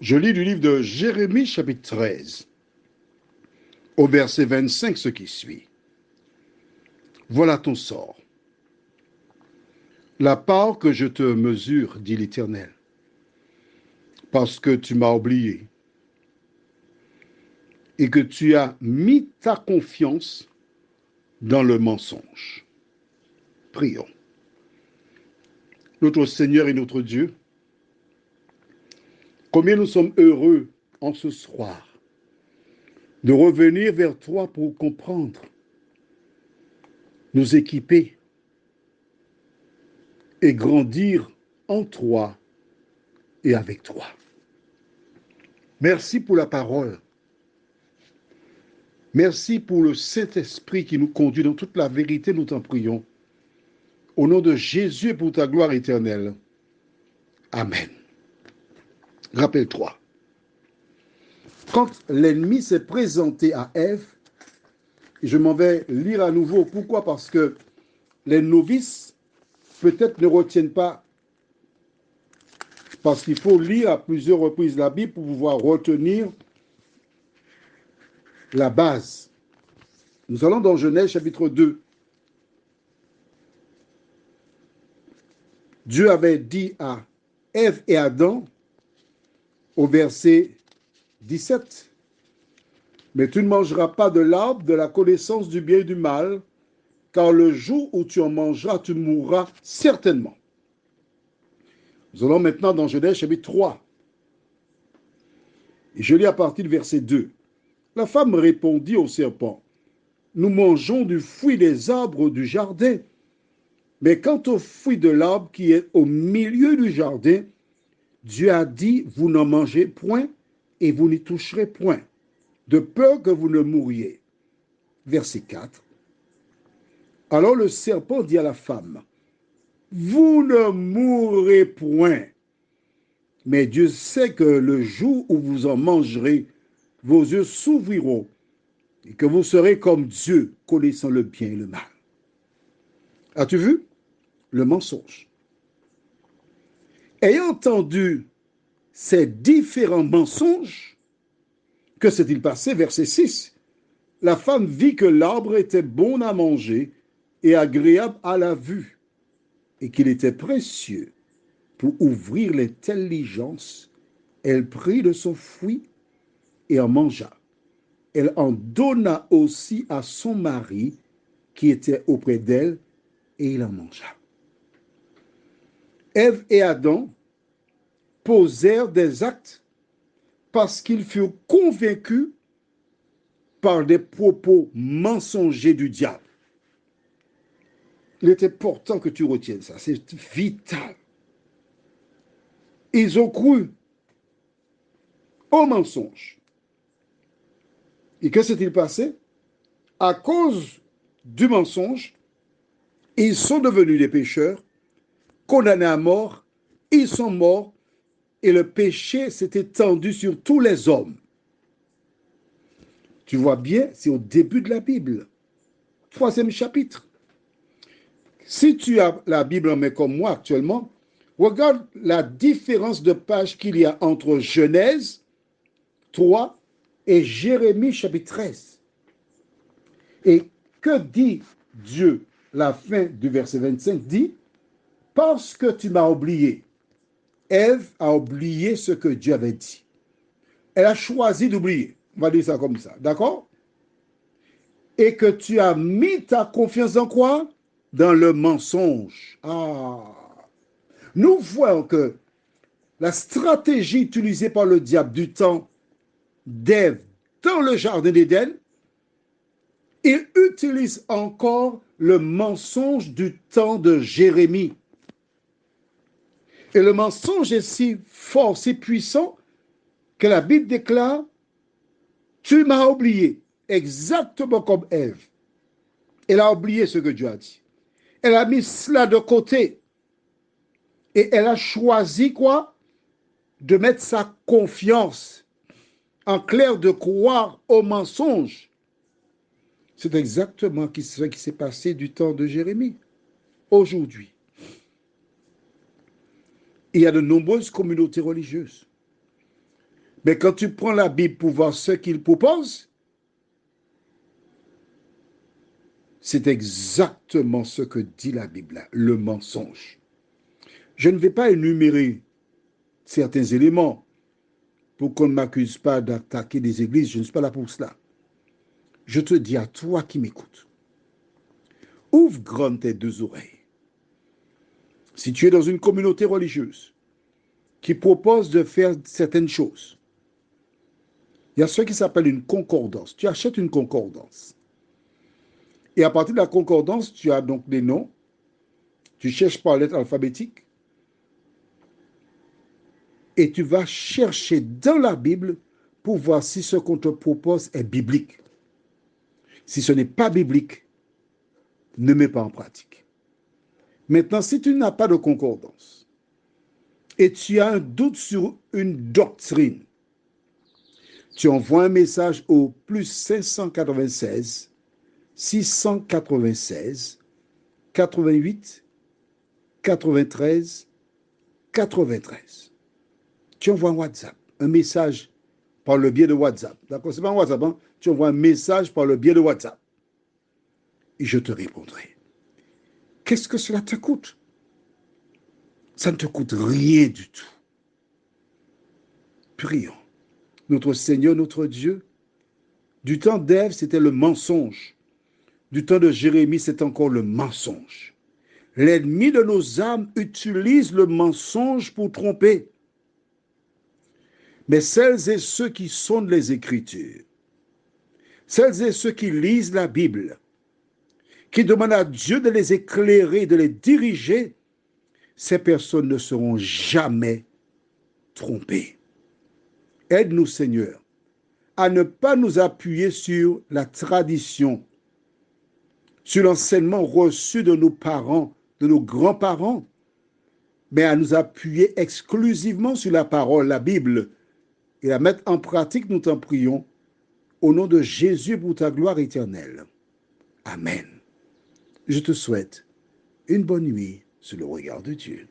Je lis du livre de Jérémie, chapitre 13, au verset 25, ce qui suit. Voilà ton sort. La part que je te mesure, dit l'Éternel, parce que tu m'as oublié et que tu as mis ta confiance dans le mensonge. Prions. Notre Seigneur et notre Dieu, combien nous sommes heureux en ce soir de revenir vers toi pour comprendre, nous équiper et grandir en toi et avec toi. Merci pour la parole. Merci pour le Saint-Esprit qui nous conduit dans toute la vérité, nous t'en prions. Au nom de Jésus et pour ta gloire éternelle. Amen. Rappelle-toi, quand l'ennemi s'est présenté à Ève, je m'en vais lire à nouveau. Pourquoi? Parce que les novices peut-être ne retiennent pas, parce qu'il faut lire à plusieurs reprises la Bible pour pouvoir retenir la base. Nous allons dans Genèse chapitre 2. Dieu avait dit à Ève et Adam au verset 17, « Mais tu ne mangeras pas de l'arbre de la connaissance du bien et du mal, car le jour où tu en mangeras, tu mourras certainement. » Nous allons maintenant dans Genèse chapitre 3. Et je lis à partir du verset 2. La femme répondit au serpent, « Nous mangeons du fruit des arbres du jardin, mais quant au fruit de l'arbre qui est au milieu du jardin, Dieu a dit, vous n'en mangez point et vous n'y toucherez point, de peur que vous ne mouriez. » Verset 4. Alors le serpent dit à la femme, « Vous ne mourrez point, mais Dieu sait que le jour où vous en mangerez, vos yeux s'ouvriront et que vous serez comme Dieu, connaissant le bien et le mal. » As-tu vu? Le mensonge. Ayant entendu ces différents mensonges, que s'est-il passé? Verset 6. La femme vit que l'arbre était bon à manger et agréable à la vue, et qu'il était précieux pour ouvrir l'intelligence. Elle prit de son fruit et en mangea. Elle en donna aussi à son mari qui était auprès d'elle, et il en mangea. Ève et Adam posèrent des actes parce qu'ils furent convaincus par des propos mensongers du diable. Il est important que tu retiennes ça, c'est vital. Ils ont cru au mensonge. Et que s'est-il passé? À cause du mensonge, ils sont devenus des pécheurs, condamnés à mort, ils sont morts, et le péché s'est étendu sur tous les hommes. Tu vois bien, c'est au début de la Bible, 3e chapitre. Si tu as la Bible en main comme moi actuellement, regarde la différence de page qu'il y a entre Genèse 3 et Jérémie chapitre 13. Et que dit Dieu? La fin du verset 25 dit, « Parce que tu m'as oublié. » Ève a oublié ce que Dieu avait dit. Elle a choisi d'oublier. On va dire ça comme ça. D'accord? Et que tu as mis ta confiance dans quoi? Dans le mensonge. Ah! Nous voyons que la stratégie utilisée par le diable du temps d'Ève dans le jardin d'Éden, il utilise encore le mensonge du temps de Jérémie. Et le mensonge est si fort, si puissant, que la Bible déclare, « Tu m'as oublié », exactement comme Ève. Elle a oublié ce que Dieu a dit. Elle a mis cela de côté. Et elle a choisi quoi? De mettre sa confiance, en clair, de croire au mensonge. C'est exactement ce qui s'est passé du temps de Jérémie. Aujourd'hui, il y a de nombreuses communautés religieuses Mais quand tu prends la Bible pour voir ce qu'il propose, c'est exactement ce que dit la Bible là, le mensonge. Je ne vais pas énumérer certains éléments pour qu'on ne m'accuse pas d'attaquer des églises. Je ne suis pas là pour cela. Je te dis à toi qui m'écoutes, ouvre grand tes deux oreilles. Si tu es dans une communauté religieuse qui propose de faire certaines choses, il y a ce qui s'appelle une concordance. Tu achètes une concordance. Et à partir de la concordance, tu as donc des noms. Tu cherches par lettre alphabétique. Et tu vas chercher dans la Bible pour voir si ce qu'on te propose est biblique. Si ce n'est pas biblique, ne mets pas en pratique. Maintenant, si tu n'as pas de concordance et tu as un doute sur une doctrine, tu envoies un message au plus 596 696 88 93 93. Tu envoies un WhatsApp, un message par le biais de WhatsApp. D'accord? C'est pas un WhatsApp, hein? Tu envoies un message par le biais de WhatsApp. Et je te répondrai. Qu'est-ce que cela te coûte? Ça ne te coûte rien du tout. Prions. Notre Seigneur, notre Dieu, du temps d'Ève, c'était le mensonge. Du temps de Jérémie, c'est encore le mensonge. L'ennemi de nos âmes utilise le mensonge pour tromper. Mais celles et ceux qui sondent les Écritures, celles et ceux qui lisent la Bible, qui demandent à Dieu de les éclairer, de les diriger, ces personnes ne seront jamais trompées. Aide-nous, Seigneur, à ne pas nous appuyer sur la tradition, sur l'enseignement reçu de nos parents, de nos grands-parents, mais à nous appuyer exclusivement sur la parole, la Bible, et la mettre en pratique, nous t'en prions, au nom de Jésus pour ta gloire éternelle. Amen. Je te souhaite une bonne nuit sous le regard de Dieu.